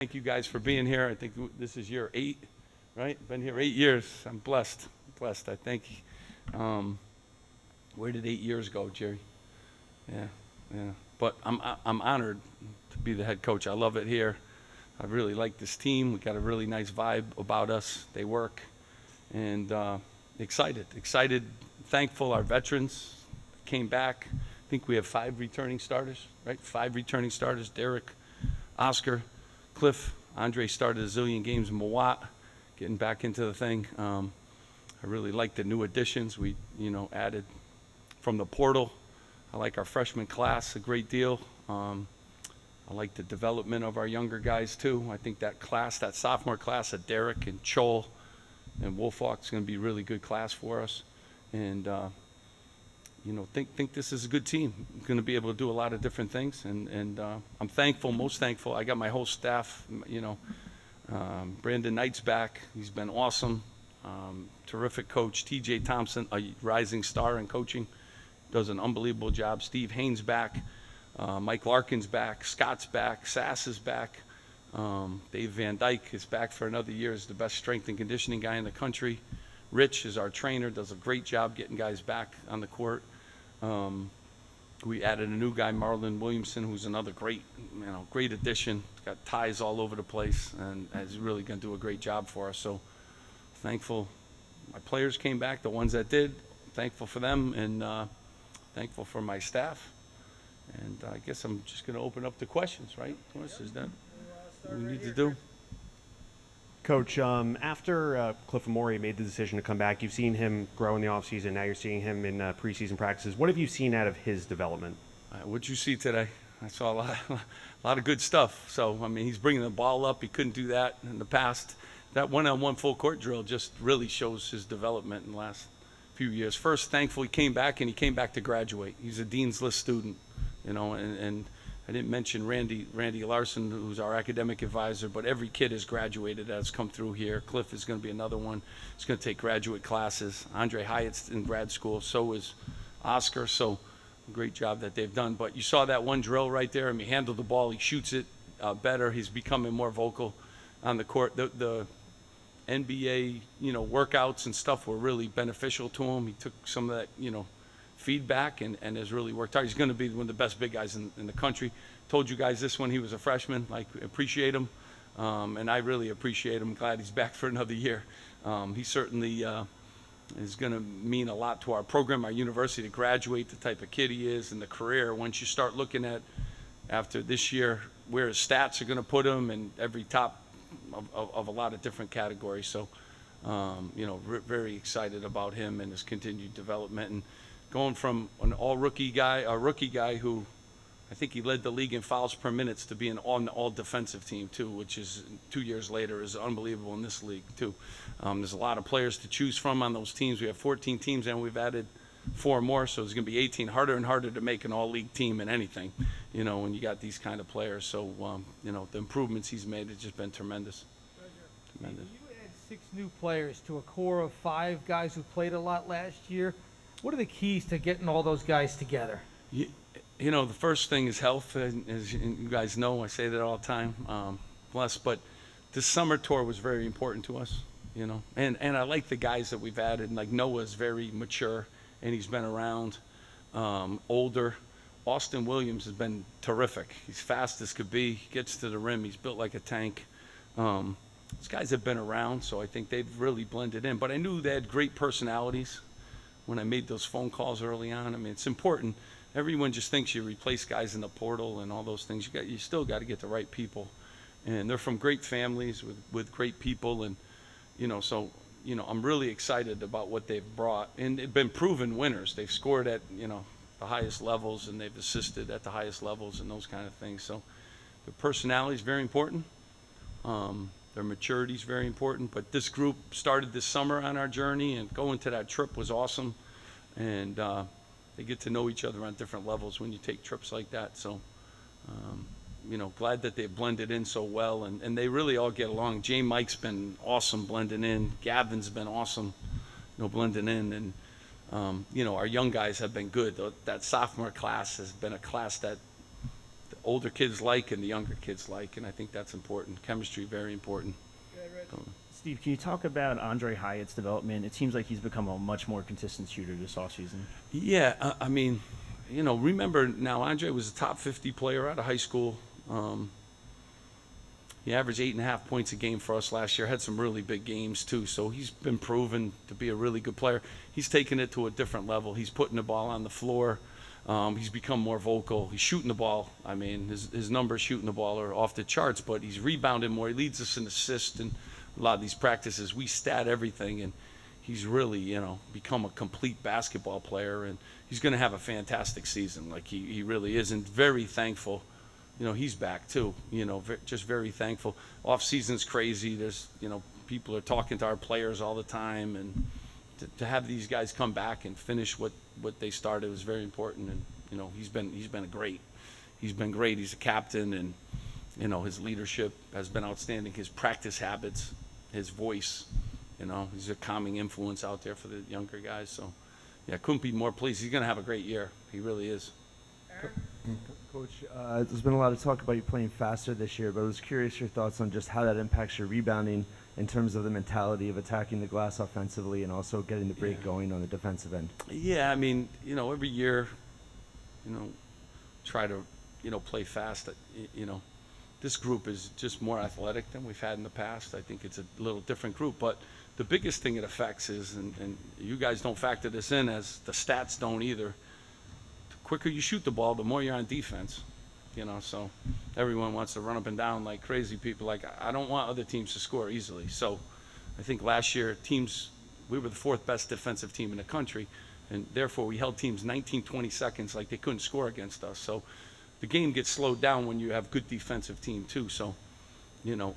Thank you guys for being here. I think this is year 8, right? Been here 8 years. I'm blessed. I think. Where did 8 years go, Jerry? Yeah, yeah. But I'm honored to be the head coach. I love it here. I really like this team. We got a really nice vibe about us. They work, and excited, thankful. Our veterans came back. I think we have 5 returning starters, right? 5 returning starters. Derek, Oscar, Cliff, Andre started a zillion games in Moat, getting back into the thing. I really like the new additions we, added from the portal. I like our freshman class a great deal. I like the development of our younger guys too. I think that sophomore class of Derek and Chol and Wolfhawk is going to be a really good class for us. And think this is a good team. I'm going to be able to do a lot of different things, and I'm thankful, most thankful. I got my whole staff. Brandon Knight's back. He's been awesome. Terrific coach. TJ Thompson, a rising star in coaching, does an unbelievable job. Steve Haynes back. Mike Larkin's back. Scott's back. Sass is back. Dave Van Dyke is back for another year as the best strength and conditioning guy in the country. Rich is our trainer, does a great job getting guys back on the court. We added a new guy, Marlon Williamson, who's another great addition. Got ties all over the place, and is really going to do a great job for us. So thankful my players came back, the ones that did. Thankful for them, and thankful for my staff. And I guess I'm just going to open up the questions, right? Is that what we need to do? Coach, after Cliff Amore made the decision to come back, you've seen him grow in the offseason. Now you're seeing him in preseason practices. What have you seen out of his development? What'd you see today? I saw a lot of good stuff. So, he's bringing the ball up. He couldn't do that in the past. That one-on-one full court drill just really shows his development in the last few years. First, thankfully, he came back to graduate. He's a Dean's List student, and I didn't mention Randy Larson, who's our academic advisor, but every kid has graduated that's come through here. Cliff is going to be another one. He's going to take graduate classes. Andre Hyatt's in grad school. So is Oscar. So great job that they've done. But you saw that one drill right there. He handled the ball. He shoots it better. He's becoming more vocal on the court. The NBA, workouts and stuff were really beneficial to him. He took some of that, feedback and has really worked hard. He's going to be one of the best big guys in the country. Told you guys this when he was a freshman. Appreciate him, and I really appreciate him. Glad he's back for another year. He certainly is going to mean a lot to our program, our university, to graduate, the type of kid he is, and the career. Once you start looking at, after this year, where his stats are going to put him in every top of a lot of different categories. So, very excited about him and his continued development. And going from a rookie guy who I think he led the league in fouls per minutes, to be an all defensive team too, which is 2 years later is unbelievable in this league too. There's a lot of players to choose from on those teams. We have 14 teams and we've added 4 more, so it's going to be 18. Harder and harder to make an all-league team in anything, when you got these kind of players. So, the improvements he's made have just been tremendous. Tremendous. You add 6 new players to a core of 5 guys who played a lot last year. What are the keys to getting all those guys together? The first thing is health. As you guys know, I say that all the time. But this summer tour was very important to us, And I like the guys that we've added. Like Noah's very mature, and he's been around, older. Austin Williams has been terrific. He's fast as could be. He gets to the rim. He's built like a tank. These guys have been around, so I think they've really blended in. But I knew they had great personalities when I made those phone calls early on. It's important. Everyone just thinks you replace guys in the portal and all those things. You still got to get the right people, and they're from great families with great people, and I'm really excited about what they've brought, and they've been proven winners. They've scored at the highest levels, and they've assisted at the highest levels, and those kind of things. So their personality is very important. Their maturity is very important. But this group started this summer on our journey, and going to that trip was awesome. And they get to know each other on different levels when you take trips like that. So, glad that they blended in so well, and they really all get along. J. Mike's been awesome blending in. Gavin's been awesome, blending in. And, our young guys have been good. That sophomore class has been a class that older kids like and the younger kids like, and I think that's important. Chemistry, very important. Steve, can you talk about Andre Hyatt's development? It seems like he's become a much more consistent shooter this offseason. Yeah, I mean, remember now, Andre was a top 50 player out of high school. He averaged 8.5 points a game for us last year. Had some really big games too. So he's been proven to be a really good player. He's taken it to a different level. He's putting the ball on the floor. He's become more vocal. He's shooting the ball. I mean, his numbers shooting the ball are off the charts, but he's rebounding more. He leads us in assists and a lot of these practices. We stat everything, and he's really, become a complete basketball player, and he's going to have a fantastic season. Like he really is, and very thankful. He's back too. Just very thankful. Off season's crazy. There's, people are talking to our players all the time, and to have these guys come back and finish what they started was very important. And he's been great. He's been great. He's a captain, and his leadership has been outstanding. His practice habits, his voice, he's a calming influence out there for the younger guys. So, yeah, couldn't be more pleased. He's going to have a great year. He really is. Coach, there's been a lot of talk about you playing faster this year, but I was curious your thoughts on just how that impacts your rebounding in terms of the mentality of attacking the glass offensively and also getting the break going on the defensive end. Yeah, I mean, every year, try to, play fast. This group is just more athletic than we've had in the past. I think it's a little different group, but the biggest thing it affects is, and you guys don't factor this in as the stats don't either, quicker you shoot the ball, the more you're on defense, so everyone wants to run up and down like crazy. People I don't want other teams to score easily. So I think last year we were the 4th best defensive team in the country, and therefore we held teams 19, 20 seconds like they couldn't score against us. So the game gets slowed down when you have good defensive team too. So,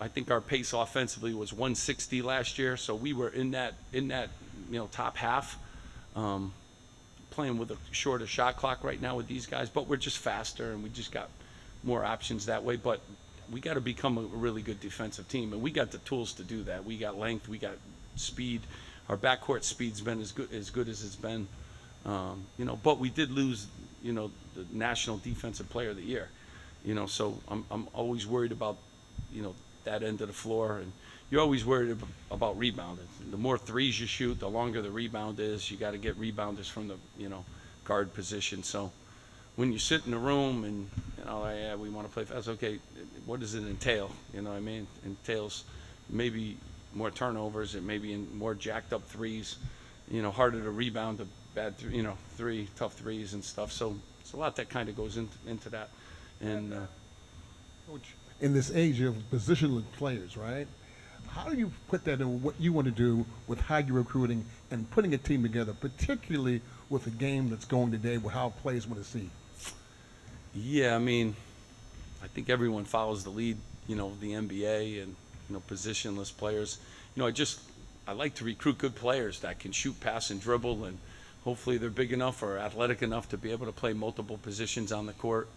I think our pace offensively was 160 last year. So we were in that top half. Playing with a shorter shot clock right now with these guys, but we're just faster and we just got more options that way. But we got to become a really good defensive team, and we got the tools to do that. We got length, we got speed. Our backcourt speed's been as good as it's been. But we did lose, the National Defensive Player of the Year. So I'm always worried about, that end of the floor, and you're always worried about rebounding. The more threes you shoot, the longer the rebound is. You got to get rebounders from the, guard position. So when you sit in the room and, yeah, we want to play fast, okay, what does it entail? You know what I mean? It entails maybe more turnovers, it maybe in more jacked up threes, harder to rebound a bad, three, tough threes and stuff. So it's a lot that kind of goes into that. And Coach, in this age of positionless players, right? How do you put that in what you want to do with how you're recruiting and putting a team together, particularly with a game that's going today with how players want to see? Yeah, I mean, I think everyone follows the lead, the NBA and, positionless players. I like to recruit good players that can shoot, pass, and dribble, and hopefully they're big enough or athletic enough to be able to play multiple positions on the court.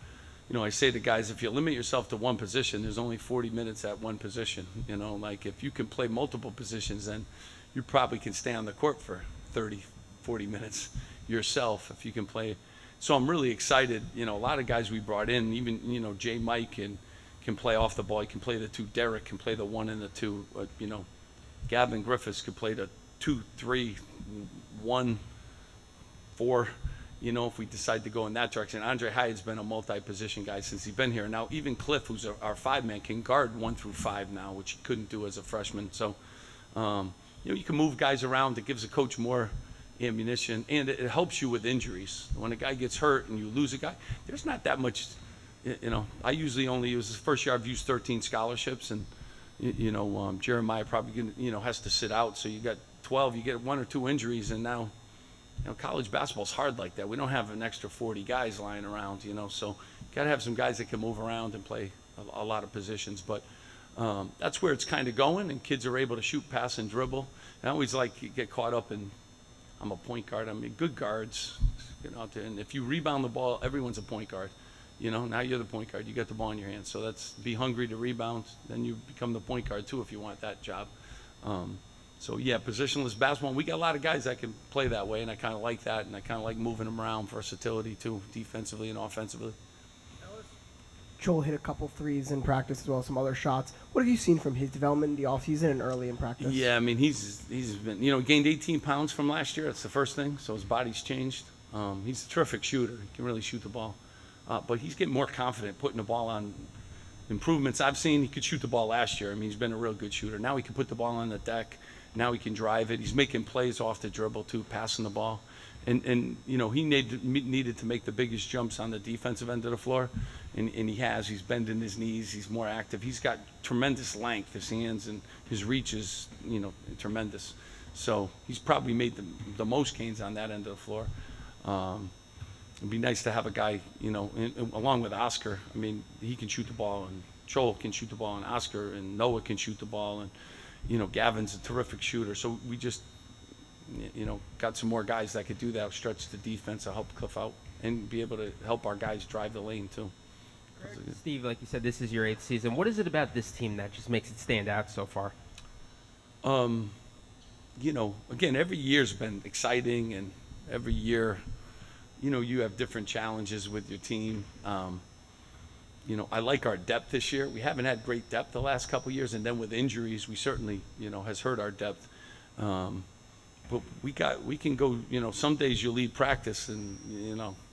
I say to guys, if you limit yourself to one position, there's only 40 minutes at one position. If you can play multiple positions, then you probably can stay on the court for 30, 40 minutes yourself if you can play. So I'm really excited. A lot of guys we brought in, even, J. Mike can play off the ball. He can play the 2. Derek can play the 1 and the 2. Gavin Griffiths could play the 2, 3, 1, 4. If we decide to go in that direction. Andre Hyatt's been a multi-position guy since he's been here. Now, even Cliff, who's our 5-man, can guard 1 through 5 now, which he couldn't do as a freshman. So, you can move guys around. It gives a coach more ammunition, and it helps you with injuries. When a guy gets hurt and you lose a guy, there's not that much, I usually only use, the first year I've used 13 scholarships, and, Jeremiah probably, has to sit out. So you got 12, you get 1 or 2 injuries, and now, college basketball's hard like that. We don't have an extra 40 guys lying around, so you got to have some guys that can move around and play a lot of positions. But that's where it's kind of going, and kids are able to shoot, pass, and dribble. And I always get caught up in, I'm a point guard. I mean, good guards get out there, and if you rebound the ball, everyone's a point guard. Now you're the point guard. You got the ball in your hands. So that's be hungry to rebound. Then you become the point guard too if you want that job. So yeah, positionless basketball. We got a lot of guys that can play that way, and I kind of like that, and I kind of like moving them around, versatility too, defensively and offensively. Joel hit a couple threes in practice as well as some other shots. What have you seen from his development in the offseason and early in practice? Yeah, I mean, he's been, gained 18 pounds from last year. That's the first thing. So his body's changed. He's a terrific shooter. He can really shoot the ball. But he's getting more confident putting the ball on. Improvements I've seen, he could shoot the ball last year. I mean, he's been a real good shooter. Now he can put the ball on the deck. Now he can drive it. He's making plays off the dribble too, passing the ball. And he needed to make the biggest jumps on the defensive end of the floor, and he has. He's bending his knees. He's more active. He's got tremendous length. His hands and his reach is, tremendous. So he's probably made the most gains on that end of the floor. It'd be nice to have a guy, along with Oscar. I mean, he can shoot the ball, and Joel can shoot the ball, and Oscar and Noah can shoot the ball, and Gavin's a terrific shooter. So we just got some more guys that could do that, stretch the defense, to help Cliff out, and be able to help our guys drive the lane too. Steve, like you said, this is your 8th season. What is it about this team that just makes it stand out so far? Again, every year's been exciting, and every year, you have different challenges with your team. I like our depth this year. We haven't had great depth the last couple of years, and then with injuries, we certainly, has hurt our depth. But we can go, some days you lead practice, and,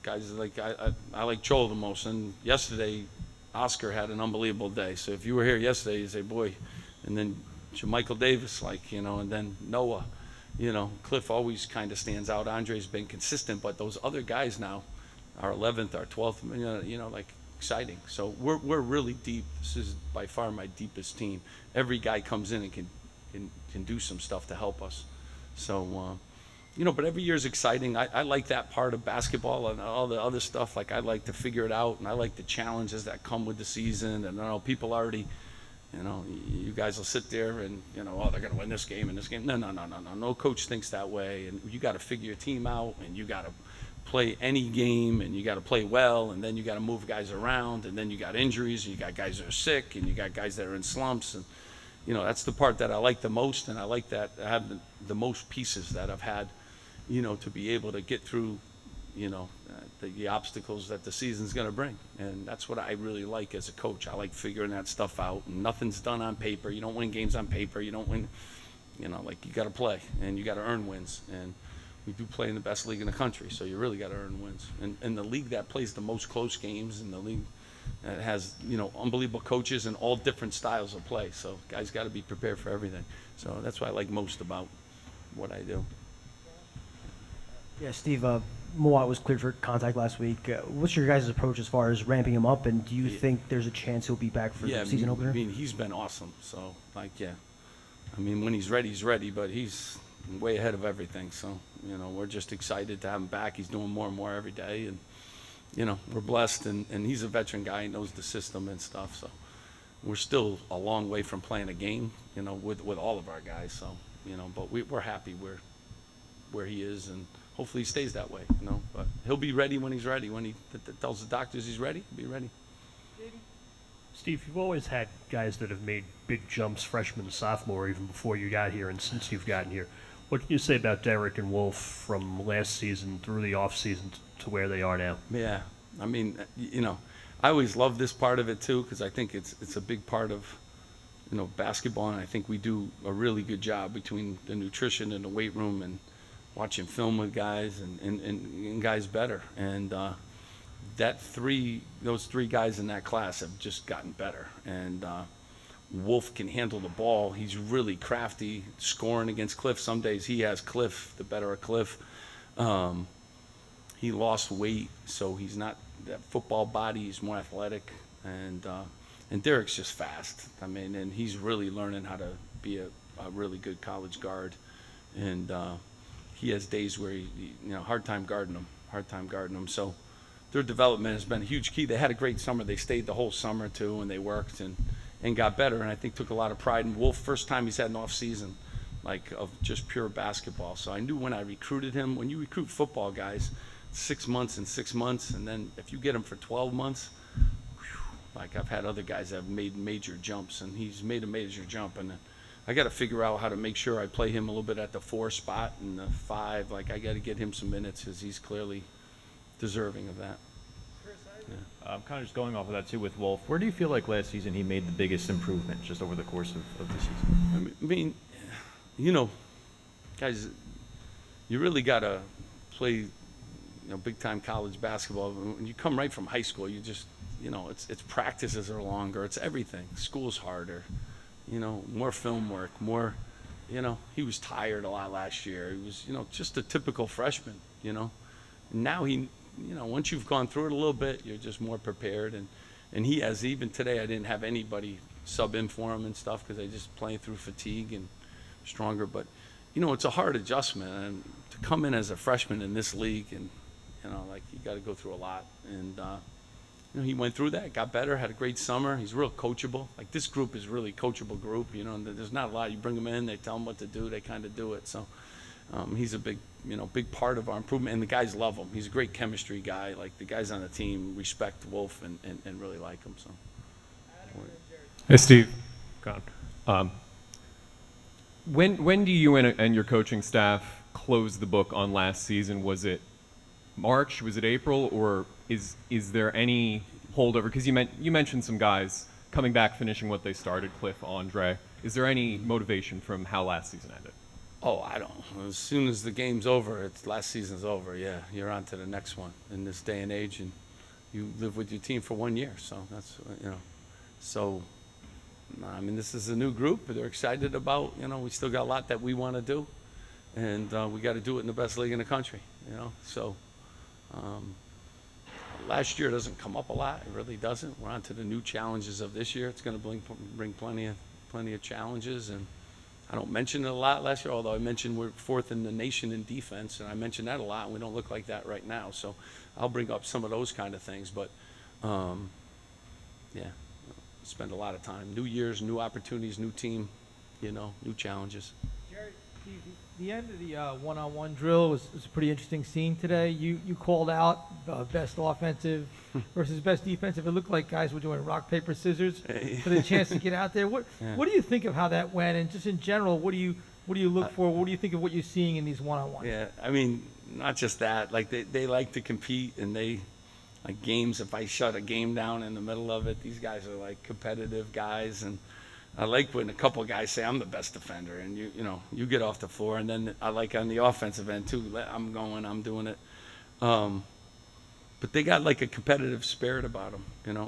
guys like, I like Joel the most. And yesterday, Oscar had an unbelievable day. So if you were here yesterday, you say, boy, and then Michael Davis, and then Noah, Cliff always kind of stands out. Andre's been consistent, but those other guys now, our 11th, our 12th, exciting. So we're really deep. This is by far my deepest team. Every guy comes in and can do some stuff to help us. So, but every year is exciting. I like that part of basketball, and all the other stuff. Like, I like to figure it out, and I like the challenges that come with the season. And I know people already, you guys will sit there and, they're going to win this game and this game. No. No coach thinks that way. And you got to figure your team out, and you got to play any game, and you got to play well, and then you got to move guys around, and then you got injuries, and you got guys that are sick, and you got guys that are in slumps. And that's the part that I like the most, and I like that I have the most pieces that I've had, to be able to get through, the obstacles that the season's going to bring. And that's what I really like as a coach. I like figuring that stuff out, and nothing's done on paper. You don't win games on paper. You don't win, you got to play, and you got to earn wins. And we do play in the best league in the country, so you really got to earn wins. And the league that plays the most close games, and the league that has, unbelievable coaches and all different styles of play. So guys got to be prepared for everything. So that's what I like most about what I do. Yeah, Steve, Moat was cleared for contact last week. What's your guys' approach as far as ramping him up, and do you think there's a chance he'll be back for the season opener? I mean, he's been awesome. So, when he's ready, but he's way ahead of everything. So, we're just excited to have him back. He's doing more and more every day, and we're blessed, and he's a veteran guy. He knows the system and stuff. So we're still a long way from playing a game, with all of our guys. So, but we're happy where he is, and hopefully he stays that way, But he'll be ready when he's ready. When he tells the doctors he's ready, he'll be ready. Steve, you've always had guys that have made big jumps, freshman, sophomore, even before you got here and since you've gotten here. What can you say about Derek and Wolf from last season through the off season to where they are now? Yeah, I mean, I always love this part of it too, because I think it's a big part of, basketball, and I think we do a really good job between the nutrition and the weight room and watching film with guys and guys better. And those three guys in that class have just gotten better. And Wolf can handle the ball. He's really crafty, scoring against Cliff. Some days he has Cliff, the better of Cliff. He lost weight, so he's not that football body. He's more athletic. And Derek's just fast. I mean, and he's really learning how to be a really good college guard. And he has days where hard time guarding him. So their development has been a huge key. They had a great summer. They stayed the whole summer too, and they worked and got better. And I think took a lot of pride in Wolf. First time he's had an off season, of just pure basketball. So I knew when I recruited him, when you recruit football guys, 6 months and 6 months, and then if you get them for 12 months, I've had other guys that have made major jumps, and he's made a major jump. And I got to figure out how to make sure I play him a little bit at the 4 spot and the 5. I got to get him some minutes because he's clearly deserving of that. Chris, I Kind of just going off of that too with Wolf, where do you feel like last season he made the biggest improvement just over the course of the season? I mean, you know, guys, you really got to play, big time college basketball. When you come right from high school, you just, it's practices are longer, it's everything. School's harder, more film work, more, he was tired a lot last year. He was, just a typical freshman, Now he, once you've gone through it a little bit, you're just more prepared. And he has, even today, I didn't have anybody sub in for him and stuff because I just playing through fatigue and stronger. But, it's a hard adjustment. And to come in as a freshman in this league and, you got to go through a lot. And, he went through that, got better, had a great summer. He's real coachable. Like, this group is really coachable group, and there's not a lot. You bring them in, they tell them what to do, they kind of do it. So he's a big part of our improvement, and the guys love him. He's a great chemistry guy. Like, the guys on the team respect Wolf and really like him. So. Hey, Steve. When do you and your coaching staff close the book on last season? Was it March? Was it April? Or is there any holdover? Because you mentioned some guys coming back, finishing what they started, Cliff, Andre. Is there any motivation from how last season ended? Oh, I don't. As soon as the game's over, last season's over. Yeah, you're on to the next one in this day and age, and you live with your team for 1 year. So that's So, I mean, this is a new group. They're excited about. We still got a lot that we want to do, and we got to do it in the best league in the country. So. Last year doesn't come up a lot. It really doesn't. We're on to the new challenges of this year. It's going to bring plenty of challenges, and I don't mention it a lot last year, although I mentioned we're 4th in the nation in defense, and I mentioned that a lot, and we don't look like that right now. So I'll bring up some of those kind of things, but yeah, spend a lot of time. New years, new opportunities, new team, new challenges. Jerry, the end of the one-on-one drill was a pretty interesting scene today. You called out best offensive versus best defensive. It looked like guys were doing rock, paper, scissors for the chance to get out there. What do you think of how that went? And just in general, what do you look for? What do you think of what you're seeing in these one-on-ones? Yeah, I mean, not just that. Like, they like to compete, and they like games. If I shut a game down in the middle of it, these guys are like competitive guys, and I like when a couple of guys say I'm the best defender, and you get off the floor, and then I like on the offensive end too. I'm doing it, but they got like a competitive spirit about them,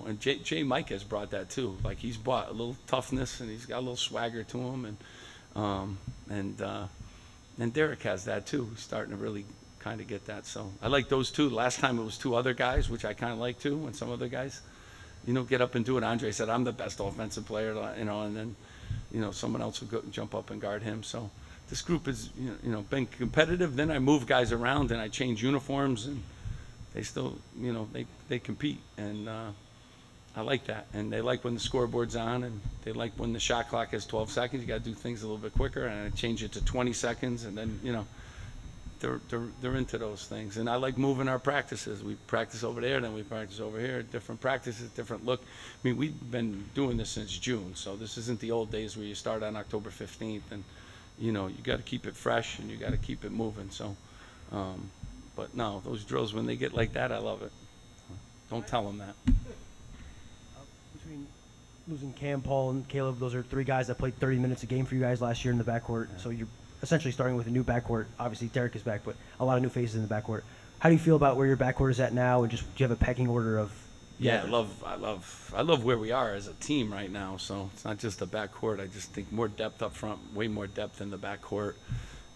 And Jay Mike has brought that too. Like, he's brought a little toughness, and he's got a little swagger to him, and Derek has that too. He's starting to really kind of get that. So I like those two. Last time it was 2 other guys, which I kind of like too, when some other guys. Get up and do it. Andre said, I'm the best offensive player, and then, someone else will jump up and guard him. So this group has, been competitive. Then I move guys around and I change uniforms, and they still, they compete. And I like that. And they like when the scoreboard's on, and they like when the shot clock has 12 seconds. You got to do things a little bit quicker, and I change it to 20 seconds, and then, they're into those things. And I like moving our practices. We practice over there, then we practice over here. Different practices, different look. I mean, we've been doing this since June, so this isn't the old days where you start on October 15th, and you got to keep it fresh, and you got to keep it moving. So, but no, those drills, when they get like that, I love it. Don't tell them that. Between losing Cam, Paul, and Caleb, those are 3 guys that played 30 minutes a game for you guys last year in the backcourt. So you're essentially starting with a new backcourt. Obviously, Derek is back, but a lot of new faces in the backcourt. How do you feel about where your backcourt is at now, and just do you have a pecking order of? Yeah, I love where we are as a team right now. So it's not just the backcourt. I just think more depth up front, way more depth in the backcourt.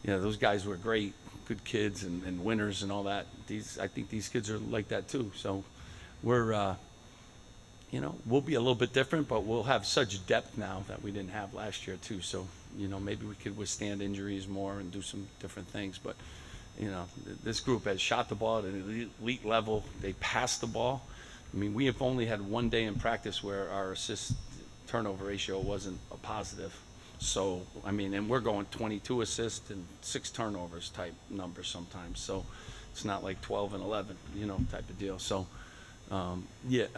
Those guys were great, good kids and winners and all that. I think these kids are like that too. So we're, we'll be a little bit different, but we'll have such depth now that we didn't have last year too. So, maybe we could withstand injuries more and do some different things. But, this group has shot the ball at an elite level. They passed the ball. I mean, we have only had 1 day in practice where our assist turnover ratio wasn't a positive. So, I mean, and we're going 22 assists and 6 turnovers type numbers sometimes. So it's not like 12 and 11, type of deal. So, their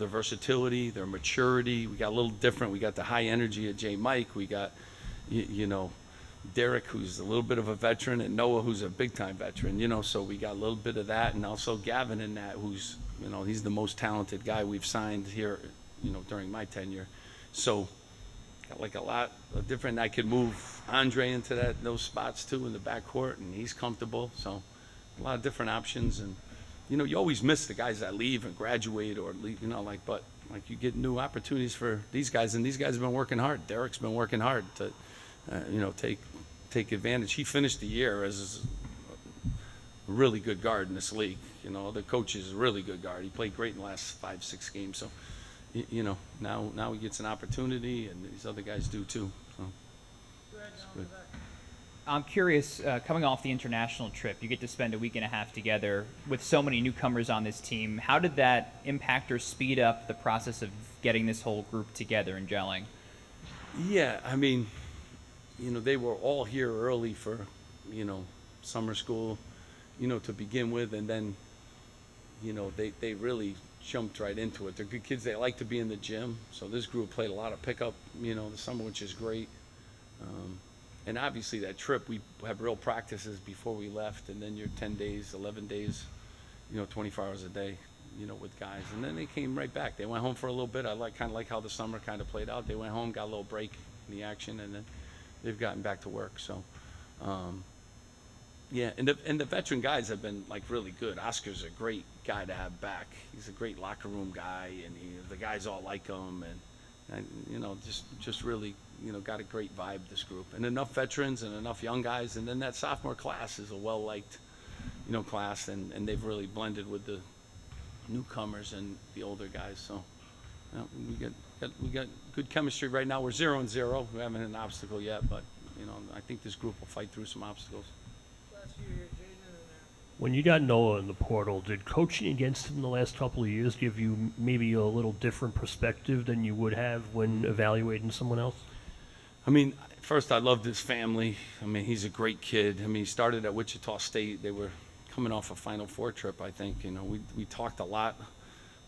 versatility, their maturity, we got a little different. We got the high energy of Jay Mike. We got, Derek, who's a little bit of a veteran, and Noah, who's a big-time veteran, so we got a little bit of that, and also Gavin in that, who's You know, he's the most talented guy we've signed here, you know, during my tenure. So, got like a lot of different. I could move Andre into those spots too in the backcourt, and he's comfortable. So, a lot of different options. And you know, you always miss the guys that leave and graduate or leave. You know, but you get new opportunities for these guys, and these guys have been working hard. Derek's been working hard to, you know, take advantage. He finished the year as a really good guard in this league. You know, the coach is a really good guard. He played great in the last 5-6 games. So, you know, now he gets an opportunity, and these other guys do too. So, it's good. I'm curious, coming off the international trip, you get to spend a week and a half together with so many newcomers on this team. How did that impact or speed up the process of getting this whole group together and gelling? Yeah, I mean, you know, they were all here early for, you know, summer school, you know, to begin with, and then, you know, they really jumped right into it. They're good kids. They like to be in the gym. So this group played a lot of pickup, you know, the summer, which is great. And obviously that trip, we have real practices before we left, and then you're 10 days, 11 days, you know, 24 hours a day, you know, with guys. And then they came right back. They went home for a little bit. I kind of like how the summer kind of played out. They went home, got a little break in the action, and then they've gotten back to work. So, yeah, and the veteran guys have been like really good. Oscar's a great guy to have back. He's a great locker room guy, and the guys all like him, and you know, just really, you know, got a great vibe, this group, and enough veterans and enough young guys, and then that sophomore class is a well-liked, you know, class, and they've really blended with the newcomers and the older guys. So, you know, we got good chemistry right now. We're 0-0. We haven't hit an obstacle yet, but you know, I think this group will fight through some obstacles. When you got Noah in the portal, did coaching against him the last couple of years give you maybe a little different perspective than you would have when evaluating someone else? I mean, first, I loved his family. I mean, he's a great kid. I mean, he started at Wichita State. They were coming off a Final Four trip, I think. You know, we talked a lot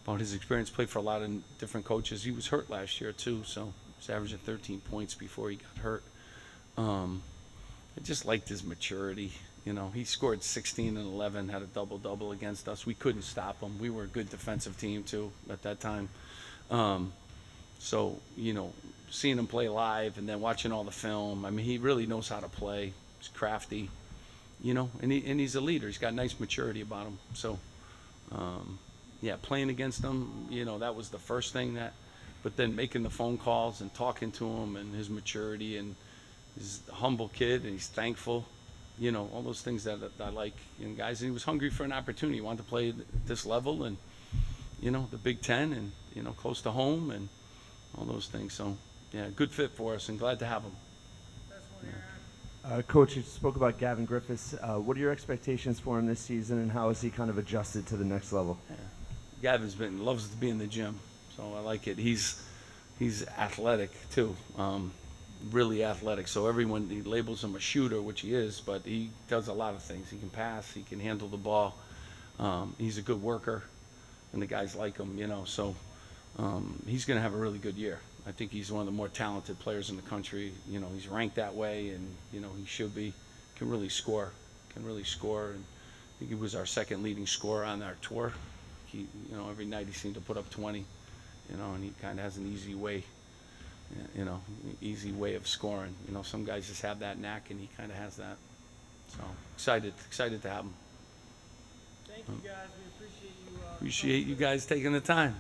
about his experience, played for a lot of different coaches. He was hurt last year, too, so he was averaging 13 points before he got hurt. I just liked his maturity. You know, he scored 16 and 11, had a double-double against us. We couldn't stop him. We were a good defensive team, too, at that time. So, you know, seeing him play live and then watching all the film, I mean, he really knows how to play. He's crafty, you know, and he's a leader. He's got nice maturity about him. So, yeah, playing against him, you know, that was the first thing but then making the phone calls and talking to him and his maturity, and he's a humble kid and he's thankful. You know, all those things that I like in guys. And he was hungry for an opportunity. He wanted to play at this level and, you know, the Big Ten and, you know, close to home and all those things. So, yeah, good fit for us and glad to have him. Coach, you spoke about Gavin Griffiths. What are your expectations for him this season, and how has he kind of adjusted to the next level? Yeah. Gavin's loves to be in the gym, so I like it. He's athletic, too. Really athletic. So he labels him a shooter, which he is, but he does a lot of things. He can pass, he can handle the ball. He's a good worker, and the guys like him, you know. So he's going to have a really good year. I think he's one of the more talented players in the country. You know, he's ranked that way, and you know, he should be. Can really score. And I think he was our second leading scorer on our tour. You know, every night he seemed to put up 20. You know, and he kind of has an easy way. You know, easy way of scoring. You know, some guys just have that knack, and he kind of has that. So excited to have him. Thank you guys. We appreciate you. Appreciate you guys taking the time.